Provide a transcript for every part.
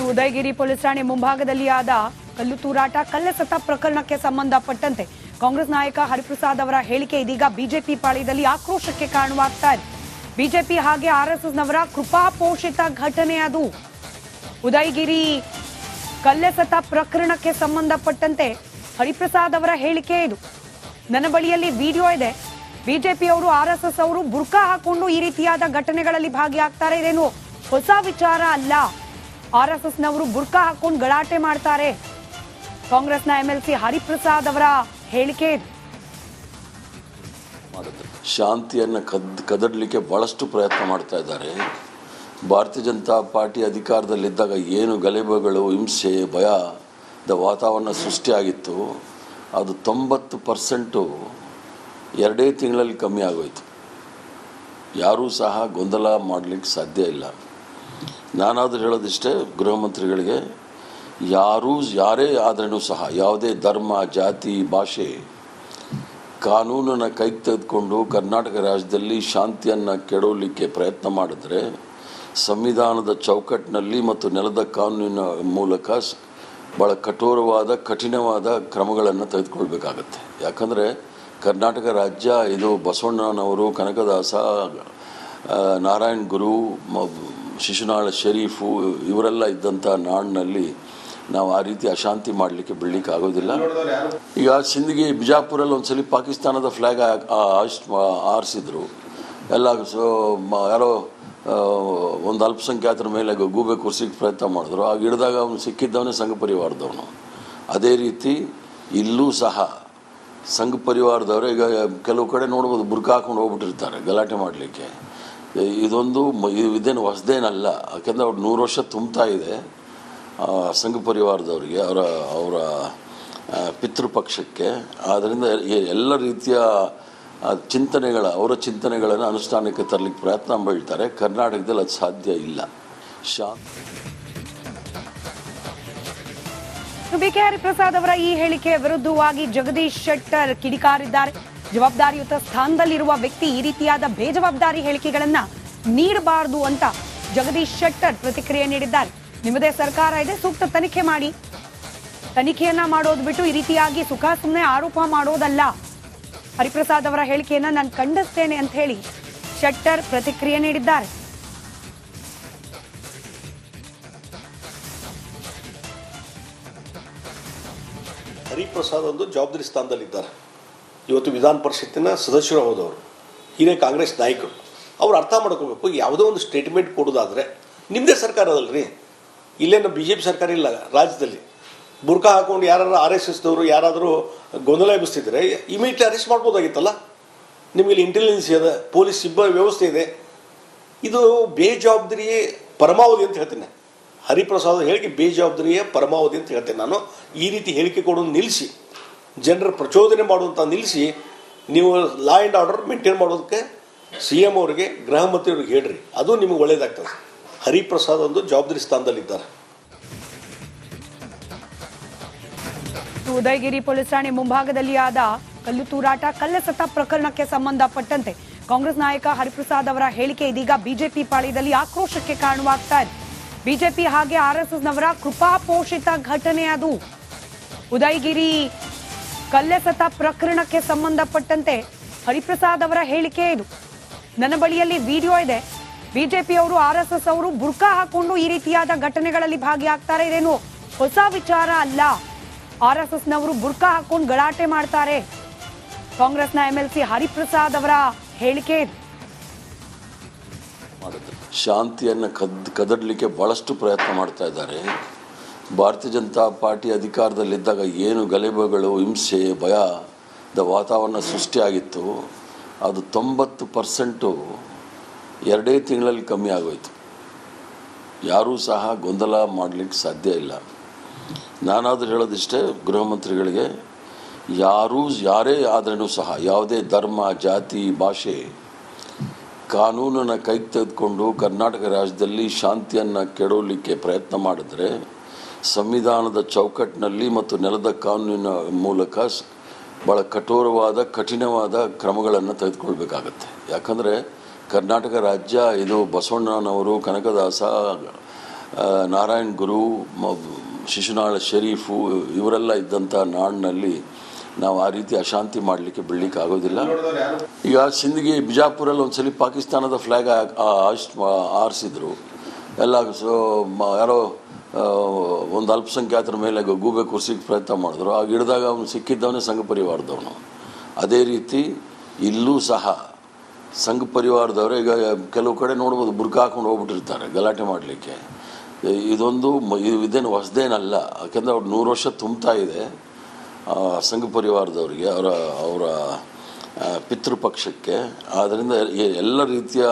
Udayagiri police ಠಾಣೆ ಮುಂಭಾಗದಲ್ಲಿ ಆದ ಕಲ್ಲು ತೂರಾಟ ಕಲ್ಲೆಸೆತ ಪ್ರಕರಣಕ್ಕೆ ಸಂಬಂಧಪಟ್ಟಂತೆ ಕಾಂಗ್ರೆಸ್ ನಾಯಕ ಹರಿಪ್ರಸಾದ್ ಅವರ ಹೇಳಿಕೆ ಇದೀಗ ಬಿಜೆಪಿ ಪಾಳ್ಯದಲ್ಲಿ ಆಕ್ರೋಶಕ್ಕೆ ಕಾರಣವಾಗ್ತಾ ಇದೆ. ಬಿಜೆಪಿ ಹಾಗೆ ಆರ್ಎಸ್ಎಸ್ನವರ ಕೃಪಾಪೋಷಿತ ಘಟನೆ ಅದು. ಉದಯಗಿರಿ ಕಲ್ಲೆಸೆತ ಪ್ರಕರಣಕ್ಕೆ ಸಂಬಂಧಪಟ್ಟಂತೆ ಹರಿಪ್ರಸಾದ್ ಅವರ ಹೇಳಿಕೆ ಇದು. ನನ್ನ ಬಳಿಯಲ್ಲಿ ವಿಡಿಯೋ ಇದೆ. ಬಿಜೆಪಿಯವರು ಆರ್ಎಸ್ಎಸ್ ಅವರು ಬುರ್ಕಾ ಹಾಕೊಂಡು ಈ ರೀತಿಯಾದ ಘಟನೆಗಳಲ್ಲಿ ಭಾಗಿಯಾಗ್ತಾರೆ. ಇದೇನು ಹೊಸ ವಿಚಾರ ಅಲ್ಲ. ಆರ್ಎಸ್ಎಸ್ನವರು ಬುರ್ಕಾ ಹಾಕೊಂಡು ಗಲಾಟೆ ಮಾಡ್ತಾರೆ. ಕಾಂಗ್ರೆಸ್ನ ಎಂಎಲ್ಸಿ ಹರಿಪ್ರಸಾದ್ ಅವರ ಹೇಳಿಕೆ ಇದು. ಶಾಂತಿಯನ್ನು ಕದಡಲಿಕ್ಕೆ ಬಹಳಷ್ಟು ಪ್ರಯತ್ನ ಮಾಡ್ತಾ ಇದ್ದಾರೆ. ಭಾರತೀಯ ಜನತಾ ಪಾರ್ಟಿ ಅಧಿಕಾರದಲ್ಲಿದ್ದಾಗ ಏನು ಗಲಭೆಗಳು, ಹಿಂಸೆ, ಭಯದ ವಾತಾವರಣ ಸೃಷ್ಟಿಯಾಗಿತ್ತು, ಅದು 90% 2 ತಿಂಗಳಲ್ಲಿ ಕಮ್ಮಿ ಆಗೋಯ್ತು. ಯಾರೂ ಸಹ ಗೊಂದಲ ಮಾಡಲಿಕ್ಕೆ ಸಾಧ್ಯ ಇಲ್ಲ. ನಾನಾದರೂ ಹೇಳೋದಿಷ್ಟೇ, ಗೃಹ ಮಂತ್ರಿಗಳಿಗೆ, ಯಾರೇ ಆದ್ರೂ ಸಹ ಯಾವುದೇ ಧರ್ಮ, ಜಾತಿ, ಭಾಷೆ ಕಾನೂನನ್ನು ಕೈಗೆ ತೆಗೆದುಕೊಂಡು ಕರ್ನಾಟಕ ರಾಜ್ಯದಲ್ಲಿ ಶಾಂತಿಯನ್ನು ಕೆಡವಲಿಕ್ಕೆ ಪ್ರಯತ್ನ ಮಾಡಿದ್ರೆ ಸಂವಿಧಾನದ ಚೌಕಟ್ಟಿನಲ್ಲಿ ಮತ್ತು ನೆಲದ ಕಾನೂನಿನ ಮೂಲಕ ಭಾಳ ಕಠಿಣವಾದ ಕ್ರಮಗಳನ್ನು ತೆಗೆದುಕೊಳ್ಬೇಕಾಗತ್ತೆ. ಯಾಕಂದರೆ ಕರ್ನಾಟಕ ರಾಜ್ಯ ಇದು ಬಸವಣ್ಣನವರು, ಕನಕದಾಸ, ನಾರಾಯಣ ಗುರು, ಶಿಶುನಾಳ ಶರೀಫು ಇವರೆಲ್ಲ ಇದ್ದಂಥ ನಾಡಿನಲ್ಲಿ ನಾವು ಆ ರೀತಿ ಅಶಾಂತಿ ಮಾಡಲಿಕ್ಕೆ ಬಿಡಲಿಕ್ಕೆ ಆಗೋದಿಲ್ಲ. ಈಗ ಸಿಂದಗಿ ಬಿಜಾಪುರಲ್ಲಿ ಒಂದ್ಸಲಿ ಪಾಕಿಸ್ತಾನದ ಫ್ಲ್ಯಾಗ್ ಆರಿಸಿದ್ರು. ಎಲ್ಲ ಯಾರೋ ಒಂದು ಅಲ್ಪಸಂಖ್ಯಾತರ ಮೇಲೆ ಗೂಬೆ ಕೂರಿಸಿಕ್ಕೆ ಪ್ರಯತ್ನ ಮಾಡಿದ್ರು. ಆಗ ಹಿಡಿದಾಗ ಅವನು ಸಿಕ್ಕಿದ್ದವನೇ ಸಂಘ ಪರಿವಾರದವನು. ಅದೇ ರೀತಿ ಇಲ್ಲೂ ಸಹ ಸಂಘ ಪರಿವಾರದವರು ಈಗ ಕೆಲವು ಕಡೆ ನೋಡ್ಬೋದು, ಬುರ್ಕ ಹಾಕೊಂಡು ಹೋಗ್ಬಿಟ್ಟಿರ್ತಾರೆ ಗಲಾಟೆ ಮಾಡಲಿಕ್ಕೆ. ಇದೇನು ಹೊಸದೇನಲ್ಲ. ಯಾಕೆಂದರೆ ಅವ್ರು 100 ವರ್ಷ ತುಂಬ್ತಾ ಇದೆ ಸಂಘ ಪರಿವಾರದವರಿಗೆ, ಅವರ ಪಿತೃಪಕ್ಷಕ್ಕೆ. ಆದ್ದರಿಂದ ಎಲ್ಲ ರೀತಿಯ ಅವರ ಚಿಂತನೆಗಳನ್ನು ಅನುಷ್ಠಾನಕ್ಕೆ ತರಲಿಕ್ಕೆ ಪ್ರಯತ್ನ ಬೀಳ್ತಾರೆ. ಕರ್ನಾಟಕದಲ್ಲಿ ಅದು ಸಾಧ್ಯ ಇಲ್ಲ. ಬಿಕೆ ಹರಿಪ್ರಸಾದ್ ಅವರ ಈ ಹೇಳಿಕೆಯ ವಿರುದ್ಧವಾಗಿ ಜಗದೀಶ್ ಶೆಟ್ಟರ್ ಕಿಡಿಕಾರಿದ್ದಾರೆ. ಜವಾಬ್ದಾರಿಯುತ ಸ್ಥಾನದಲ್ಲಿರುವ ವ್ಯಕ್ತಿ ಈ ರೀತಿಯಾದ ಬೇಜವಾಬ್ದಾರಿ ಹೇಳಿಕೆಗಳನ್ನ ನೀಡಬಾರದು ಅಂತ ಜಗದೀಶ್ ಶೆಟ್ಟರ್ ಪ್ರತಿಕ್ರಿಯೆ ನೀಡಿದ್ದಾರೆ. ನಿಮ್ಮದೇ ಸರ್ಕಾರ ಇದೆ, ಸೂಕ್ತ ತನಿಖೆ ಮಾಡಿ. ತನಿಖೆಯನ್ನ ಮಾಡೋದು ಬಿಟ್ಟು ಈ ರೀತಿಯಾಗಿ ಸುಮ್ಮನೆ ಆರೋಪ ಮಾಡೋದಲ್ಲ. ಹರಿಪ್ರಸಾದ್ ಅವರ ಹೇಳಿಕೆಯನ್ನ ನಾನು ಖಂಡಿಸ್ತೇನೆ ಅಂತ ಹೇಳಿ ಶೆಟ್ಟರ್ ಪ್ರತಿಕ್ರಿಯೆ ನೀಡಿದ್ದಾರೆ. ಹರಿಪ್ರಸಾದ್ ಒಂದು ಜವಾಬ್ದಾರಿ ಸ್ಥಾನದಲ್ಲಿದ್ದಾರೆ. ಇವತ್ತು ವಿಧಾನ ಪರಿಷತ್ತಿನ ಸದಸ್ಯರು ಹೋದವರು, ಹಿರಿಯ ಕಾಂಗ್ರೆಸ್ ನಾಯಕರು. ಅವ್ರು ಅರ್ಥ ಮಾಡ್ಕೋಬೇಕು, ಯಾವುದೋ ಒಂದು ಸ್ಟೇಟ್ಮೆಂಟ್ ಕೊಡೋದಾದರೆ ನಿಮ್ಮದೇ ಸರ್ಕಾರ ಅದಲ್ರಿ. ಇಲ್ಲೇನು BJP ಸರ್ಕಾರ ಇಲ್ಲ ರಾಜ್ಯದಲ್ಲಿ. ಬುರ್ಕಾ ಹಾಕೊಂಡು ಯಾರು RSSದವರು ಯಾರಾದರೂ ಗೊಂದಲ ಎಬ್ಬಿಸ್ತಿದ್ರೆ ಇಮಿಡಿಯೇಟ್ಲಿ ಅರೆಸ್ಟ್ ಮಾಡ್ಬೋದಾಗಿತ್ತಲ್ಲ. ನಿಮಗೆ ಇಂಟೆಲಿಜೆನ್ಸ್ ಇದೆ, ಪೊಲೀಸ್ ವ್ಯವಸ್ಥೆ ಇದೆ. ಇದು ಬೇಜವಾಬ್ದಾರಿಯೇ ಪರಮಾವಧಿ ಅಂತ ಹೇಳ್ತೇನೆ. ಹರಿಪ್ರಸಾದ್ ಹೇಳಿಕೆ ಬೇಜವಾಬ್ದಾರಿಯೇ ಪರಮಾವಧಿ ಅಂತ ಹೇಳ್ತೇನೆ ನಾನು. ಈ ರೀತಿ ಹೇಳಿಕೆ ಕೊಡೋದು ನಿಲ್ಲಿಸಿ, ಜನರ ಪ್ರಚೋದನೆ ಮಾಡುವಂಥ ನಿಲ್ಲಿಸಿ, ನೀವು ಲಾ ಆ್ಯಂಡ್ ಆರ್ಡರ್ ಮೇಂಟೈನ್ ಮಾಡೋದಕ್ಕೆ CM ಅವರಿಗೆ, ಗೃಹ ಮಂತ್ರಿಯವ್ರಿಗೆ ಹೇಳ್ರಿ. ಅದು ನಿಮಗೆ ಒಳ್ಳೇದಾಗ್ತದೆ. ಹರಿಪ್ರಸಾದ್ ಒಂದು ಜವಾಬ್ದಾರಿ ಸ್ಥಾನದಲ್ಲಿದ್ದಾರೆ. ಉದಯಗಿರಿ ಪೊಲೀಸ್ ಠಾಣೆ ಮುಂಭಾಗದಲ್ಲಿ ಆದ ಕಲ್ಲು ತೂರಾಟ ಕಲ್ಲೆಸೆತ ಪ್ರಕರಣಕ್ಕೆ ಸಂಬಂಧಪಟ್ಟಂತೆ ಕಾಂಗ್ರೆಸ್ ನಾಯಕ ಹರಿಪ್ರಸಾದ್ ಅವರ ಹೇಳಿಕೆ ಇದೀಗ ಬಿಜೆಪಿ ಪಾಳ್ಯದಲ್ಲಿ ಆಕ್ರೋಶಕ್ಕೆ ಕಾರಣವಾಗ್ತಾ ಇದೆ. ಬಿಜೆಪಿ ಹಾಗೆ ಆರ್ಎಸ್ಎಸ್ನವರ ಕೃಪಾಪೋಷಿತ ಘಟನೆ ಅದು. ಉದಯಗಿರಿ ಕಲ್ಲೆಸೆತ ಪ್ರಕರಣಕ್ಕೆ ಸಂಬಂಧಪಟ್ಟಂತೆ ಹರಿಪ್ರಸಾದ್ ಅವರ ಹೇಳಿಕೆ ಇದು. ನನ್ನ ಬಳಿಯಲ್ಲಿ ವಿಡಿಯೋ ಇದೆ. ಬಿಜೆಪಿಯವರು ಆರ್ಎಸ್ಎಸ್ ಅವರು ಬುರ್ಕಾ ಹಾಕೊಂಡು ಈ ರೀತಿಯಾದ ಘಟನೆಗಳಲ್ಲಿ ಭಾಗಿಯಾಗ್ತಾರೆ. ಇದೇನು ಹೊಸ ವಿಚಾರ ಅಲ್ಲ. ಆರ್ಎಸ್ಎಸ್ನವರು ಬುರ್ಕಾ ಹಾಕೊಂಡು ಗಲಾಟೆ ಮಾಡ್ತಾರೆ. ಕಾಂಗ್ರೆಸ್ನ ಎಂಎಲ್ಸಿ ಹರಿಪ್ರಸಾದ್ ಅವರ ಹೇಳಿಕೆ ಇದು. ಶಾಂತಿಯನ್ನು ಕದಡಲಿಕ್ಕೆ ಬಹಳಷ್ಟು ಪ್ರಯತ್ನ ಮಾಡ್ತಾ ಇದ್ದಾರೆ. ಭಾರತೀಯ ಜನತಾ ಪಾರ್ಟಿ ಅಧಿಕಾರದಲ್ಲಿದ್ದಾಗ ಏನು ಗಲಭೆಗಳು, ಹಿಂಸೆ, ಭಯದ ವಾತಾವರಣ ಸೃಷ್ಟಿಯಾಗಿತ್ತು, ಅದು 90% 2 ತಿಂಗಳಲ್ಲಿ ಕಮ್ಮಿ ಆಗೋಯ್ತು. ಯಾರೂ ಸಹ ಗೊಂದಲ ಮಾಡಲಿಕ್ಕೆ ಸಾಧ್ಯ ಇಲ್ಲ. ನಾನಾದರೂ ಹೇಳೋದಿಷ್ಟೇ, ಗೃಹ ಮಂತ್ರಿಗಳಿಗೆ, ಯಾರೇ ಆದ್ರೂ ಸಹ ಯಾವುದೇ ಧರ್ಮ, ಜಾತಿ, ಭಾಷೆ ಕಾನೂನನ್ನು ಕೈಗೆ ತೆಗೆದುಕೊಂಡು ಕರ್ನಾಟಕ ರಾಜ್ಯದಲ್ಲಿ ಶಾಂತಿಯನ್ನು ಕೆಡವಲಿಕ್ಕೆ ಪ್ರಯತ್ನ ಮಾಡಿದ್ರೆ ಸಂವಿಧಾನದ ಚೌಕಟ್ಟಿನಲ್ಲಿ ಮತ್ತು ನೆಲದ ಕಾನೂನಿನ ಮೂಲಕ ಭಾಳ ಕಠಿಣವಾದ ಕ್ರಮಗಳನ್ನು ತೆಗೆದುಕೊಳ್ಬೇಕಾಗತ್ತೆ. ಯಾಕಂದರೆ ಕರ್ನಾಟಕ ರಾಜ್ಯ ಇದು ಬಸವಣ್ಣನವರು, ಕನಕದಾಸ, ನಾರಾಯಣ್ ಗುರು, ಶಿಶುನಾಳ ಶರೀಫು ಇವರೆಲ್ಲ ಇದ್ದಂಥ ನಾಡಿನಲ್ಲಿ ನಾವು ಆ ರೀತಿ ಅಶಾಂತಿ ಮಾಡಲಿಕ್ಕೆ ಬಿಡಲಿಕ್ಕೆ ಆಗೋದಿಲ್ಲ. ಈಗ ಸಿಂದಗಿ ಬಿಜಾಪುರಲ್ಲಿ ಒಂದ್ಸಲಿ ಪಾಕಿಸ್ತಾನದ ಫ್ಲ್ಯಾಗ್ ಆರಿಸಿದ್ರು ಎಲ್ಲ. ಯಾರೋ ಒಂದು ಅಲ್ಪಸಂಖ್ಯಾತರ ಮೇಲೆ ಗೂಬೆ ಕುರ್ಸಿಗೆ ಪ್ರಯತ್ನ ಮಾಡಿದ್ರು. ಆಗ ಹಿಡಿದಾಗ ಅವನು ಸಿಕ್ಕಿದ್ದವನೇ ಸಂಘ ಪರಿವಾರದವನು. ಅದೇ ರೀತಿ ಇಲ್ಲೂ ಸಹ ಸಂಘ ಪರಿವಾರದವರು ಈಗ ಕೆಲವು ಕಡೆ ನೋಡ್ಬೋದು ಬುರ್ಕ ಹಾಕೊಂಡು ಹೋಗ್ಬಿಟ್ಟಿರ್ತಾರೆ ಗಲಾಟೆ ಮಾಡಲಿಕ್ಕೆ. ಇದೇನು ಹೊಸದೇನಲ್ಲ, ಯಾಕೆಂದರೆ ಅವ್ರು 100 ವರ್ಷ ತುಂಬ್ತಾ ಇದೆ ಸಂಘ ಪರಿವಾರದವರಿಗೆ, ಅವರ ಪಿತೃಪಕ್ಷಕ್ಕೆ. ಆದ್ದರಿಂದ ಎಲ್ಲ ರೀತಿಯ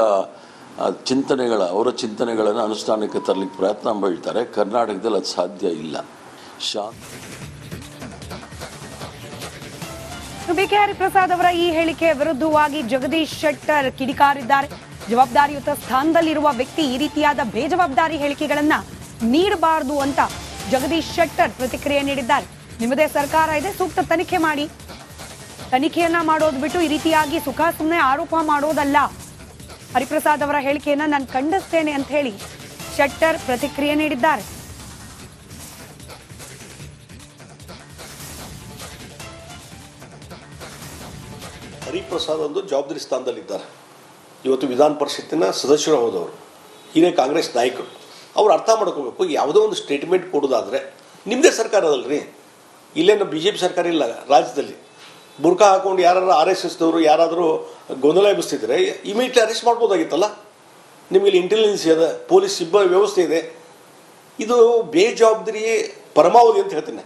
ಅವರ ಚಿಂತನೆಗಳನ್ನು ಅನುಷ್ಠಾನಕ್ಕೆ ತರಲಿಕ್ಕೆ ಪ್ರಯತ್ನ ಮಾಡ್ತಾರೆ. ಕರ್ನಾಟಕದಲ್ಲಿ ಅದು ಸಾಧ್ಯ ಇಲ್ಲ. ಬಿಕೆ ಹರಿಪ್ರಸಾದ್ ಅವರ ಈ ಹೇಳಿಕೆ ವಿರುದ್ಧವಾಗಿ ಜಗದೀಶ್ ಶೆಟ್ಟರ್ ಕಿಡಿಕಾರಿದ್ದಾರೆ. ಜವಾಬ್ದಾರಿಯುತ ಸ್ಥಾನದಲ್ಲಿರುವ ವ್ಯಕ್ತಿ ಈ ರೀತಿಯಾದ ಬೇಜವಾಬ್ದಾರಿ ಹೇಳಿಕೆಗಳನ್ನ ನೀಡಬಾರದು ಅಂತ ಜಗದೀಶ್ ಶೆಟ್ಟರ್ ಪ್ರತಿಕ್ರಿಯೆ ನೀಡಿದ್ದಾರೆ. ನಿಮ್ಮದೇ ಸರ್ಕಾರ ಇದೆ, ಸೂಕ್ತ ತನಿಖೆ ಮಾಡಿ. ತನಿಖೆಯನ್ನ ಮಾಡೋದು ಬಿಟ್ಟು ಈ ರೀತಿಯಾಗಿ ಸುಮ್ಮನೆ ಆರೋಪ ಮಾಡೋದಲ್ಲ. ಹರಿಪ್ರಸಾದ್ ಅವರ ಹೇಳಿಕೆಯನ್ನ ನಾನು ಖಂಡಿಸ್ತೇನೆ ಅಂತ ಹೇಳಿ ಶೆಟ್ಟರ್ ಪ್ರತಿಕ್ರಿಯೆ ನೀಡಿದ್ದಾರೆ. ಹರಿಪ್ರಸಾದ್ ಒಂದು ಜವಾಬ್ದಾರಿ ಸ್ಥಾನದಲ್ಲಿದ್ದಾರೆ. ಇವತ್ತು ವಿಧಾನ ಪರಿಷತ್ತಿನ ಸದಸ್ಯರು ಹೋದವರು, ಹಿರಿಯ ಕಾಂಗ್ರೆಸ್ ನಾಯಕರು. ಅವ್ರು ಅರ್ಥ ಮಾಡ್ಕೋಬೇಕು, ಯಾವುದೋ ಒಂದು ಸ್ಟೇಟ್ಮೆಂಟ್ ಕೊಡೋದಾದರೆ ನಿಮ್ಮದೇ ಸರ್ಕಾರ ಅದಲ್ರಿ. ಇಲ್ಲೇನು BJP ಸರ್ಕಾರ ಇಲ್ಲ ರಾಜ್ಯದಲ್ಲಿ. ಬುರ್ಕಾ ಹಾಕೊಂಡು ಯಾರು RSSದವರು ಯಾರಾದರೂ ಗೊಂದಲ ಎಬ್ಬಿಸ್ತಿದ್ರೆ ಇಮಿಡಿಯೇಟ್ಲಿ ಅರೆಸ್ಟ್ ಮಾಡ್ಬೋದಾಗಿತ್ತಲ್ಲ. ನಿಮಗೆ ಇಂಟೆಲಿಜೆನ್ಸ್ ಇದೆ, ಪೊಲೀಸ್ ವ್ಯವಸ್ಥೆ ಇದೆ. ಇದು ಬೇಜವಾಬ್ದಾರಿಯೇ ಪರಮಾವಧಿ ಅಂತ ಹೇಳ್ತೇನೆ.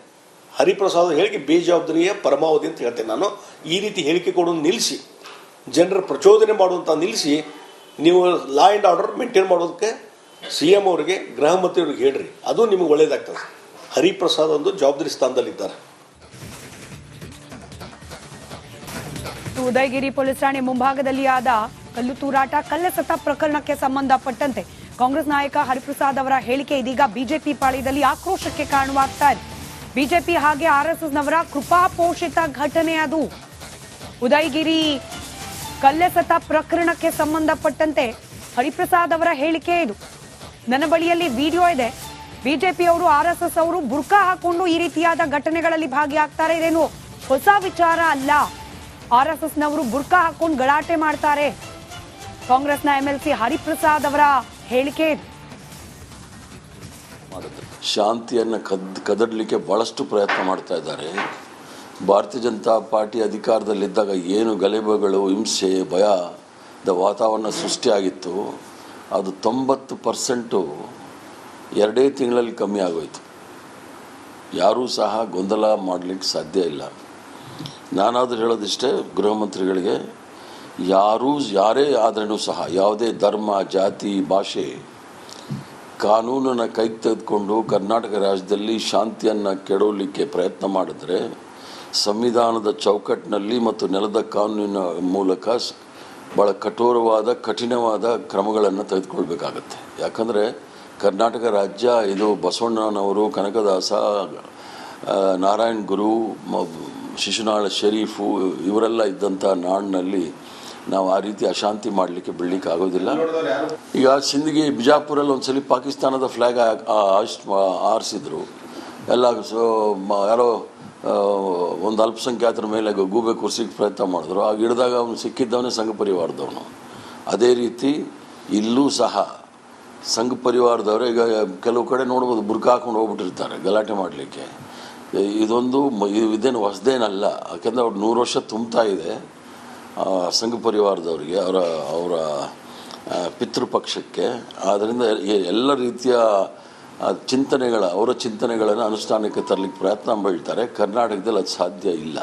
ಹರಿಪ್ರಸಾದ್ ಹೇಳಿಕೆ ಬೇಜವಾಬ್ದಾರಿಯ ಪರಮಾವಧಿ ಅಂತ ಹೇಳ್ತೇನೆ ನಾನು. ಈ ರೀತಿ ಹೇಳಿಕೆ ಕೊಡೋದು ನಿಲ್ಲಿಸಿ, ಜನರ ಪ್ರಚೋದನೆ ಮಾಡುವಂಥ ನಿಲ್ಲಿಸಿ, ನೀವು ಲಾ ಆ್ಯಂಡ್ ಆರ್ಡರ್ ಮೇಂಟೈನ್ ಮಾಡೋದಕ್ಕೆ CM ಅವರಿಗೆ, ಗೃಹ ಮಂತ್ರಿಯವ್ರಿಗೆ ಹೇಳ್ರಿ, ಅದು ನಿಮಗೆ ಒಳ್ಳೇದಾಗ್ತದೆ. ಹರಿಪ್ರಸಾದ್ ಒಂದು ಜವಾಬ್ದಾರಿ ಸ್ಥಾನದಲ್ಲಿದ್ದಾರೆ. ಉದಯಗಿರಿ ಪೊಲೀಸ್ ಠಾಣೆ ಮುಂಭಾಗದಲ್ಲಿ ಆದ ಕಲ್ಲು ತೂರಾಟ ಕಲ್ಲೆಸೆತ ಪ್ರಕರಣಕ್ಕೆ ಸಂಬಂಧಪಟ್ಟಂತೆ ಕಾಂಗ್ರೆಸ್ ನಾಯಕ ಹರಿಪ್ರಸಾದ್ ಅವರ ಹೇಳಿಕೆ ಇದೀಗ ಬಿಜೆಪಿ ಪಾಳ್ಯದಲ್ಲಿ ಆಕ್ರೋಶಕ್ಕೆ ಕಾರಣವಾಗ್ತಾ ಇದೆ. ಬಿಜೆಪಿ ಹಾಗೆ RSSನವರ ಕೃಪಾಪೋಷಿತ ಘಟನೆ ಅದು. ಉದಯಗಿರಿ ಕಲ್ಲೆಸೆತ ಪ್ರಕರಣಕ್ಕೆ ಸಂಬಂಧಪಟ್ಟಂತೆ ಹರಿಪ್ರಸಾದ್ ಅವರ ಹೇಳಿಕೆ ಇದು. ನನ್ನ ಬಳಿಯಲ್ಲಿ ವಿಡಿಯೋ ಇದೆ. ಬಿಜೆಪಿಯವರು RSS ಅವರು ಬುರ್ಕಾ ಹಾಕೊಂಡು ಈ ರೀತಿಯಾದ ಘಟನೆಗಳಲ್ಲಿ ಭಾಗಿಯಾಗ್ತಾರೆ. ಇದೇನು ಹೊಸ ವಿಚಾರ ಅಲ್ಲ. RSSನವರು ಬುರ್ಕಾ ಹಾಕೊಂಡು ಗಲಾಟೆ ಮಾಡ್ತಾರೆ. ಕಾಂಗ್ರೆಸ್ನ MLC ಹರಿಪ್ರಸಾದ್ ಅವರ ಹೇಳಿಕೆ ಇದು. ಶಾಂತಿಯನ್ನು ಕದಡಲಿಕ್ಕೆ ಬಹಳಷ್ಟು ಪ್ರಯತ್ನ ಮಾಡ್ತಾ ಇದ್ದಾರೆ. ಭಾರತೀಯ ಜನತಾ ಪಾರ್ಟಿ ಅಧಿಕಾರದಲ್ಲಿದ್ದಾಗ ಏನು ಗಲಭೆಗಳು, ಹಿಂಸೆ, ಭಯದ ವಾತಾವರಣ ಸೃಷ್ಟಿಯಾಗಿತ್ತು, ಅದು 90% 2 ತಿಂಗಳಲ್ಲಿ ಕಮ್ಮಿ ಆಗೋಯ್ತು. ಯಾರೂ ಸಹ ಗೊಂದಲ ಮಾಡಲಿಕ್ಕೆ ಸಾಧ್ಯ ಇಲ್ಲ. ನಾನಾದರೂ ಹೇಳೋದಿಷ್ಟೇ, ಗೃಹ ಮಂತ್ರಿಗಳಿಗೆ, ಯಾರೇ ಆದ್ರೂ ಸಹ ಯಾವುದೇ ಧರ್ಮ, ಜಾತಿ, ಭಾಷೆ, ಕಾನೂನನ್ನು ಕೈಗೆ ತೆಗೆದುಕೊಂಡು ಕರ್ನಾಟಕ ರಾಜ್ಯದಲ್ಲಿ ಶಾಂತಿಯನ್ನು ಕೆಡವಲಿಕ್ಕೆ ಪ್ರಯತ್ನ ಮಾಡಿದ್ರೆ ಸಂವಿಧಾನದ ಚೌಕಟ್ಟಿನಲ್ಲಿ ಮತ್ತು ನೆಲದ ಕಾನೂನಿನ ಮೂಲಕ ಭಾಳ ಕಠಿಣವಾದ ಕ್ರಮಗಳನ್ನು ತೆಗೆದುಕೊಳ್ಬೇಕಾಗತ್ತೆ. ಯಾಕಂದರೆ ಕರ್ನಾಟಕ ರಾಜ್ಯ ಇದು ಬಸವಣ್ಣನವರು, ಕನಕದಾಸ, ನಾರಾಯಣ್ ಗುರು, ಶಿಶುನಾಳ ಶರೀಫು ಇವರೆಲ್ಲ ಇದ್ದಂಥ ನಾಡಿನಲ್ಲಿ ನಾವು ಆ ರೀತಿ ಅಶಾಂತಿ ಮಾಡಲಿಕ್ಕೆ ಬಿಡಲಿಕ್ಕೆ ಆಗೋದಿಲ್ಲ. ಈಗ ಸಿಂದಗಿ ಬಿಜಾಪುರಲ್ಲಿ ಒಂದ್ಸಲಿ ಪಾಕಿಸ್ತಾನದ ಫ್ಲ್ಯಾಗ್ ಆರಿಸಿದ್ರು ಎಲ್ಲ. ಯಾರೋ ಒಂದು ಅಲ್ಪಸಂಖ್ಯಾತರ ಮೇಲೆ ಗೂಬೆ ಕುರ್ಸಿಗೆ ಪ್ರಯತ್ನ ಮಾಡಿದ್ರು. ಆಗ ಹಿಡಿದಾಗ ಅವನು ಸಿಕ್ಕಿದ್ದವನೇ ಸಂಘ ಪರಿವಾರದವನು. ಅದೇ ರೀತಿ ಇಲ್ಲೂ ಸಹ ಸಂಘ ಪರಿವಾರದವರು ಈಗ ಕೆಲವು ಕಡೆ ನೋಡ್ಬೋದು ಬುರ್ಕ ಹಾಕೊಂಡು ಹೋಗ್ಬಿಟ್ಟಿರ್ತಾರೆ ಗಲಾಟೆ ಮಾಡಲಿಕ್ಕೆ. ಇದೇನು ಹೊಸದೇನಲ್ಲ, ಯಾಕೆಂದರೆ ಅವ್ರು 100 ವರ್ಷ ತುಂಬ್ತಾ ಇದೆ ಸಂಘ ಪರಿವಾರದವರಿಗೆ, ಅವರ ಪಿತೃಪಕ್ಷಕ್ಕೆ. ಆದ್ದರಿಂದ ಎಲ್ಲ ರೀತಿಯ ಅವರ ಚಿಂತನೆಗಳನ್ನು ಅನುಷ್ಠಾನಕ್ಕೆ ತರಲಿಕ್ಕೆ ಪ್ರಯತ್ನ ಮಾಡ್ತಾರೆ. ಕರ್ನಾಟಕದಲ್ಲಿ ಅದು ಸಾಧ್ಯ ಇಲ್ಲ.